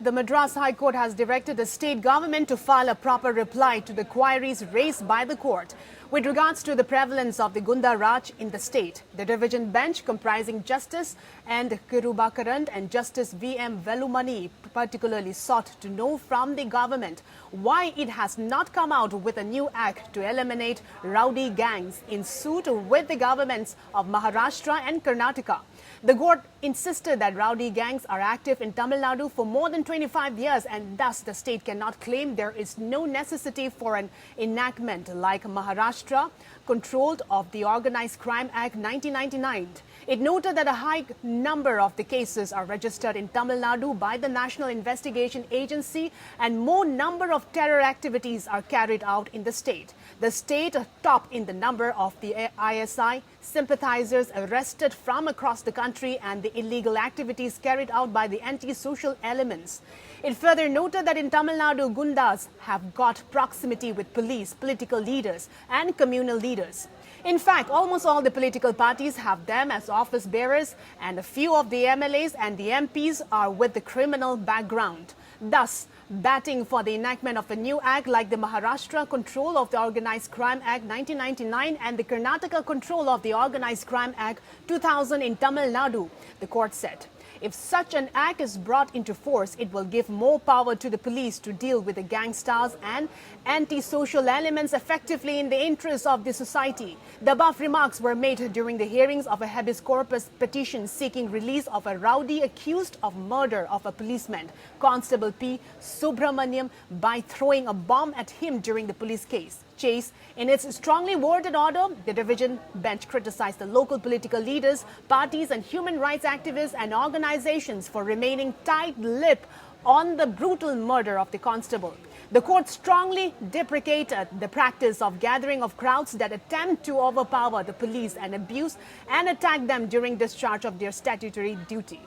The Madras High Court has directed the state government to file a proper reply to the queries raised by the court with regards to the prevalence of the Goonda Raj in the state. The division bench, comprising Justice and Kirubakaran and Justice V.M. Velumani, particularly sought to know from the government why it has not come out with a new act to eliminate rowdy gangs in suit with the governments of Maharashtra and Karnataka. The court insisted that rowdy gangs are active in Tamil Nadu for more than 25 years and thus the state cannot claim there is no necessity for an enactment like Maharashtra controlled of the Organised Crime Act 1999. It noted that a high number of the cases are registered in Tamil Nadu by the National Investigation Agency and more number of terror activities are carried out in the state. The state topped in the number of the ISI sympathizers arrested from across the country and the illegal activities carried out by the anti-social elements. It further noted that in Tamil Nadu, Gundas have got proximity with police, political leaders and communal leaders. In fact, almost all the political parties have them as office bearers and a few of the MLAs and the MPs are with the criminal background. Thus, batting for the enactment of a new act like the Maharashtra Control of the Organised Crime Act 1999 and the Karnataka Control of the Organised Crime Act 2000 in Tamil Nadu, the court said. If such an act is brought into force, it will give more power to the police to deal with the gangsters and anti-social elements effectively in the interests of the society. The above remarks were made during the hearings of a habeas corpus petition seeking release of a rowdy accused of murder of a policeman, Constable P. Subramaniam, by throwing a bomb at him during the police chase. In its strongly worded order, the division bench criticized the local political leaders, parties and human rights activists and organizations for remaining tight-lipped on the brutal murder of the constable. The court strongly deprecated the practice of gathering of crowds that attempt to overpower the police and abuse and attack them during discharge of their statutory duty.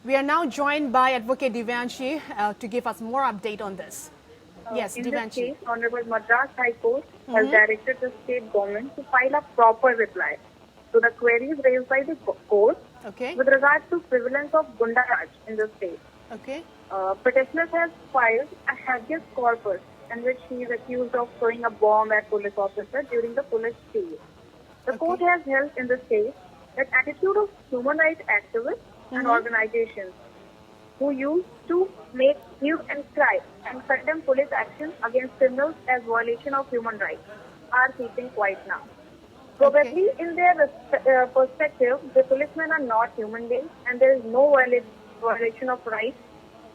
We are now joined by Advocate Divyanshi to give us more update on this. Yes, in Divyanshi. this case, Honorable Madras High Court has directed the state government to file a proper reply to the queries raised by the court with regard to prevalence of Goonda Raj in the state. Petitioner has filed a habeas corpus in which he is accused of throwing a bomb at police officer during the police chase. The court has held in the state that attitude of human rights activists and organizations who used to make hue and cry and condemn police action against criminals as violation of human rights are ceasing quite now. Probably in their perspective, the policemen are not human beings and there is no violation of rights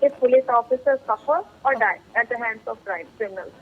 if police officers suffer or die at the hands of criminals.